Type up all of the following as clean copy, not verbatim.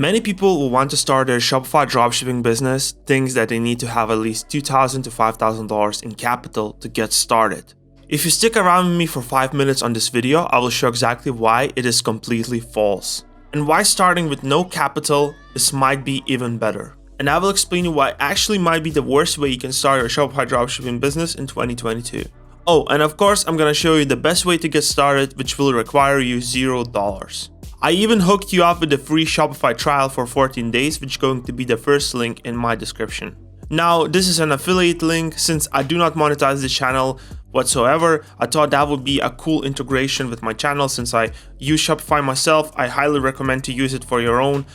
Many people will want to start their Shopify dropshipping business, thinks that they need to have at least $2,000 to $5,000 in capital to get started. If you stick around with me for 5 minutes on this video, I will show exactly why it is completely false, and why starting with no capital might be even better. And I will explain you why actually might be the worst way you can start your Shopify dropshipping business in 2022. Oh, and of course, I'm gonna show you the best way to get started, which will require you $0. I even hooked you up with a free Shopify trial for 14 days, which is going to be the first link in my description. Now, this is an affiliate link. Since I do not monetize this channel whatsoever, I thought that would be a cool integration with my channel. Since I use Shopify myself, I highly recommend to use it for your own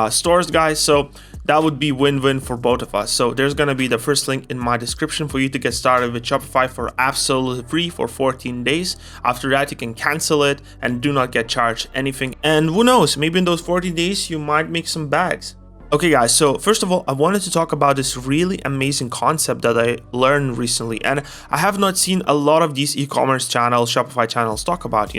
stores, guys. So that would be win-win for both of us. So there's gonna be the first link in my description for you to get started with Shopify for absolutely free for 14 days. After that, you can cancel it and do not get charged anything. And who knows, maybe in those 14 days, you might make some bags. Okay guys, so first of all, I wanted to talk about this really amazing concept that I learned recently, and I have not seen a lot of these e-commerce channels, Shopify channels talk about,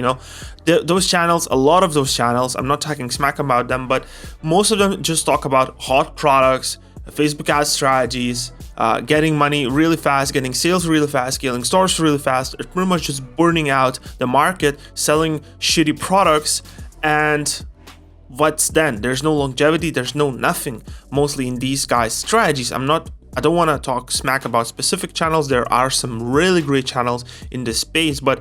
those channels, a lot of those channels, I'm not talking smack about them, but most of them just talk about hot products, Facebook ad strategies, getting money really fast, getting sales really fast, scaling stores really fast. It's pretty much just burning out the market, selling shitty products, and what's then? There's no longevity, there's no nothing mostly in these guys' strategies. I don't want to talk smack about specific channels. There are some really great channels in this space, but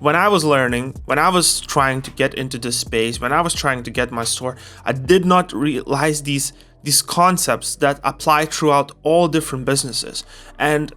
when I was learning, when I was trying to get into this space, when I was trying to get my store, I did not realize these concepts that apply throughout all different businesses. And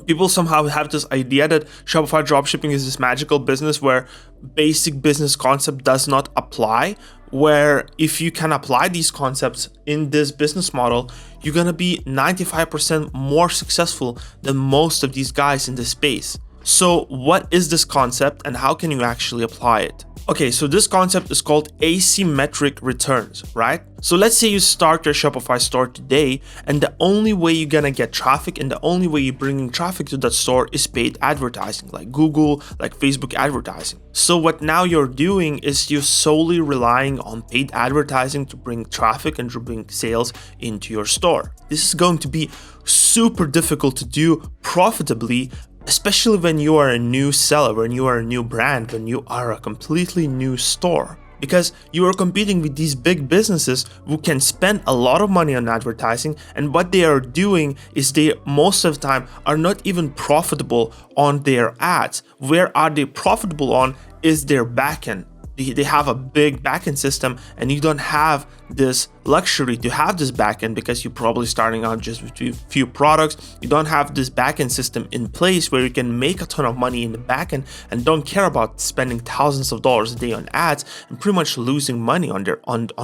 people somehow have this idea that Shopify dropshipping is this magical business where basic business concept does not apply, where if you can apply these concepts in this business model, you're gonna be 95% more successful than most of these guys in this space. So what is this concept and how can you actually apply it? Okay, so this concept is called asymmetric returns, right? So let's say you start your Shopify store today, and the only way you're gonna get traffic and the only way you're bringing traffic to that store is paid advertising, like Google, like Facebook advertising. So what now you're doing is you're solely relying on paid advertising to bring traffic and to bring sales into your store. This is going to be super difficult to do profitably, especially when you are a new seller, when you are a new brand, when you are a completely new store. Because you are competing with these big businesses who can spend a lot of money on advertising, and what they are doing is they most of the time are not even profitable on their ads. Where are they profitable on is their backend. They have a big backend system, and you don't have this luxury to have this backend because you're probably starting out just with a few products. You don't have this backend system in place where you can make a ton of money in the backend and don't care about spending thousands of dollars a day on ads and pretty much losing money on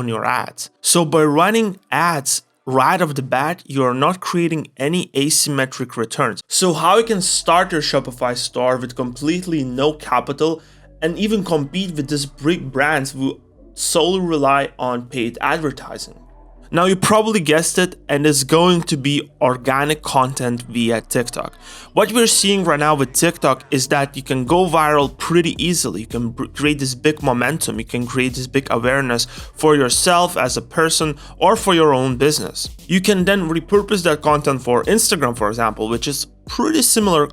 your ads. So by running ads right off the bat, you are not creating any asymmetric returns. So how you can start your Shopify store with completely no capital and even compete with these big brands who solely rely on paid advertising? Now, you probably guessed it, and it's going to be organic content via TikTok. What we're seeing right now with TikTok is that you can go viral pretty easily. You can create this big momentum. You can create this big awareness for yourself as a person or for your own business. You can then repurpose that content for Instagram, for example, which is pretty similar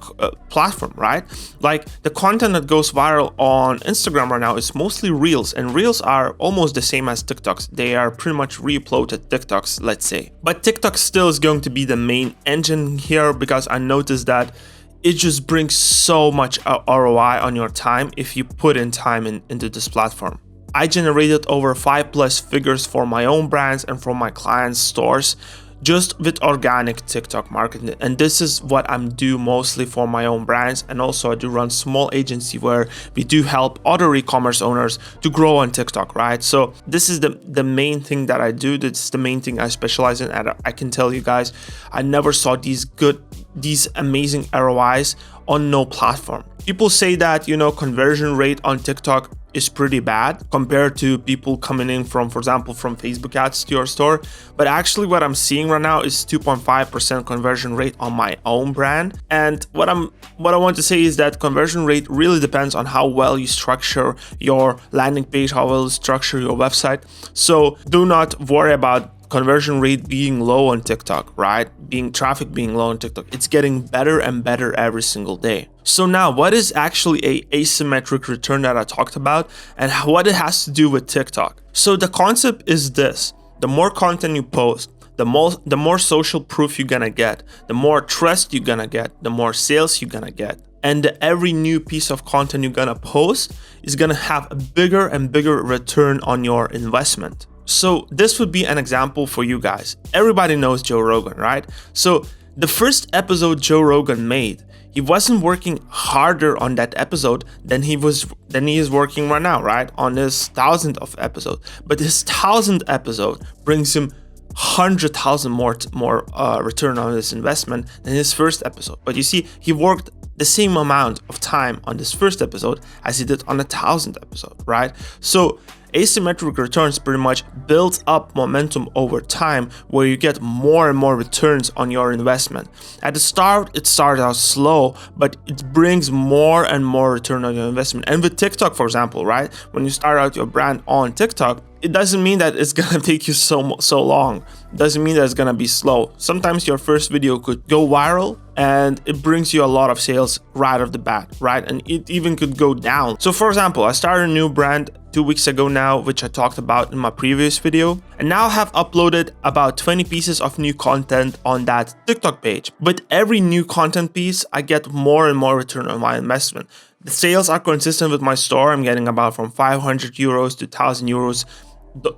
platform, right? Like the content that goes viral on Instagram right now is mostly Reels, and Reels are almost the same as TikToks. They are pretty much re-uploaded TikToks, let's say. But TikTok still is going to be the main engine here because I noticed that it just brings so much ROI on your time if you put in time into this platform. I generated over 5+ figures for my own brands and for my clients' stores just with organic TikTok marketing. And this is what I'm do mostly for my own brands. And also I do run small agency where we do help other e-commerce owners to grow on TikTok, right? So this is the main thing that I do. That's the main thing I specialize in. And I can tell you guys, I never saw these amazing ROIs on no platform. People say that, conversion rate on TikTok is pretty bad compared to people coming in from, for example, from Facebook ads to your store. But actually what I'm seeing right now is 2.5% conversion rate on my own brand. And what I want to say is that conversion rate really depends on how well you structure your landing page, how well you structure your website. So do not worry about conversion rate being low on TikTok, right? Traffic being low on TikTok. It's getting better and better every single day. So now, what is actually a asymmetric return that I talked about, and what it has to do with TikTok? So the concept is this: the more content you post, the more social proof you're gonna get, the more trust you're gonna get, the more sales you're gonna get. And every new piece of content you're gonna post is gonna have a bigger and bigger return on your investment. So this would be an example for you guys. Everybody knows Joe Rogan, right? So the first episode Joe Rogan made, he wasn't working harder on that episode than he is working right now, right? On his 1,000th episode. But his 1,000th episode brings him 100,000 more return on his investment than his first episode. But you see, he worked the same amount of time on this first episode as he did on the 1,000th episode, right? So asymmetric returns pretty much builds up momentum over time, where you get more and more returns on your investment. At the start, it starts out slow, but it brings more and more return on your investment. And with TikTok, for example, right? When you start out your brand on TikTok, it doesn't mean that it's gonna take you so long. It doesn't mean that it's gonna be slow. Sometimes your first video could go viral and it brings you a lot of sales right off the bat, right? And it even could go down. So for example, I started a new brand 2 weeks ago now, which I talked about in my previous video, and now have uploaded about 20 pieces of new content on that TikTok page. With every new content piece, I get more and more return on my investment. The sales are consistent with my store. I'm getting about from 500 euros to 1,000 euros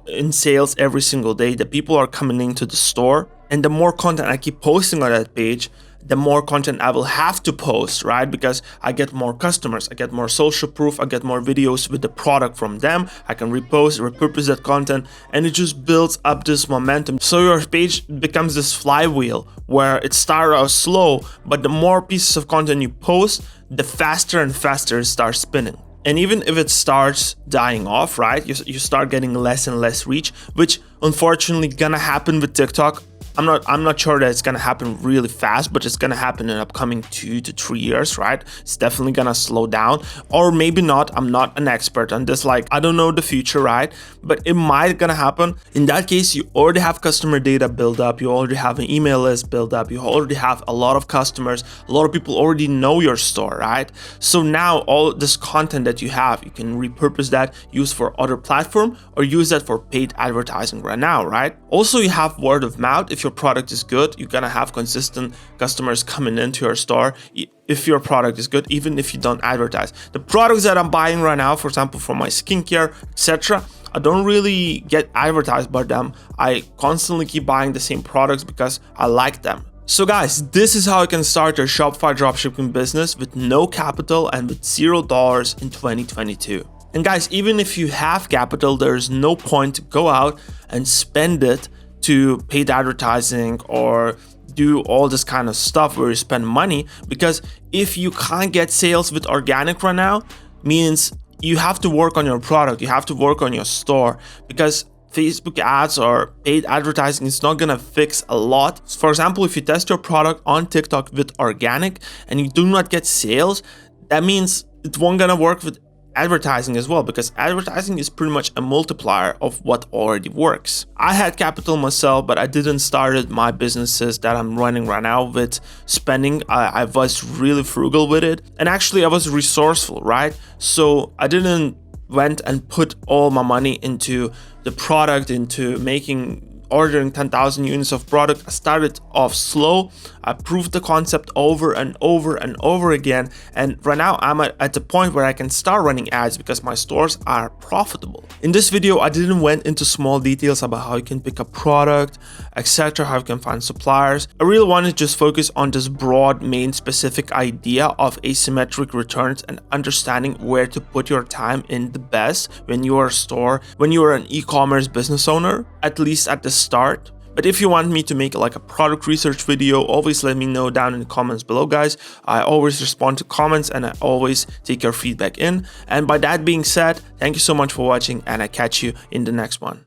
in sales every single day. The people are coming into the store, and the more content I keep posting on that page, the more content I will have to post, right? Because I get more customers, I get more social proof, I get more videos with the product from them. I can repurpose that content, and it just builds up this momentum. So your page becomes this flywheel where it starts out slow, but the more pieces of content you post, the faster and faster it starts spinning. And even if it starts dying off, right, you start getting less and less reach, which unfortunately gonna happen with TikTok. I'm not sure that it's gonna happen really fast, but it's gonna happen in upcoming 2 to 3 years, right? It's definitely gonna slow down, or maybe not. I'm not an expert on this. Like, I don't know the future, right? But it might gonna happen. In that case, you already have customer data built up. You already have an email list built up. You already have a lot of customers. A lot of people already know your store, right? So now all this content that you have, you can repurpose that, use for other platform, or use that for paid advertising right now, right? Also, you have word of mouth. If your product is good, you're gonna have consistent customers coming into your store if your product is good, even if you don't advertise. The products that I'm buying right now, for example, for my skincare, etc., I don't really get advertised by them. I constantly keep buying the same products because I like them. So guys, this is how you can start your Shopify dropshipping business with no capital and with $0 in 2022. And guys, even if you have capital, there's no point to go out and spend it to paid advertising or do all this kind of stuff where you spend money, because if you can't get sales with organic right now, means you have to work on your product, you have to work on your store, because Facebook ads or paid advertising is not gonna fix a lot. For example, if you test your product on TikTok with organic and you do not get sales, that means it won't gonna work with advertising as well, because advertising is pretty much a multiplier of what already works. I had capital myself, but I didn't start my businesses that I'm running right now with spending. I was really frugal with it, and actually I was resourceful, right? So I didn't went and put all my money into the product, into ordering 10,000 units of product. I started off slow. I proved the concept over and over and over again. And right now I'm at the point where I can start running ads because my stores are profitable. In this video, I didn't went into small details about how you can pick a product, etc., how you can find suppliers. I really want to just focus on this broad main specific idea of asymmetric returns and understanding where to put your time in the best when you are a store, when you are an e-commerce business owner, at least at the start, But if you want me to make like a product research video, always let me know down in the comments below, guys. I always respond to comments and I always take your feedback in. And by that being said, thank you so much for watching, and I catch you in the next one.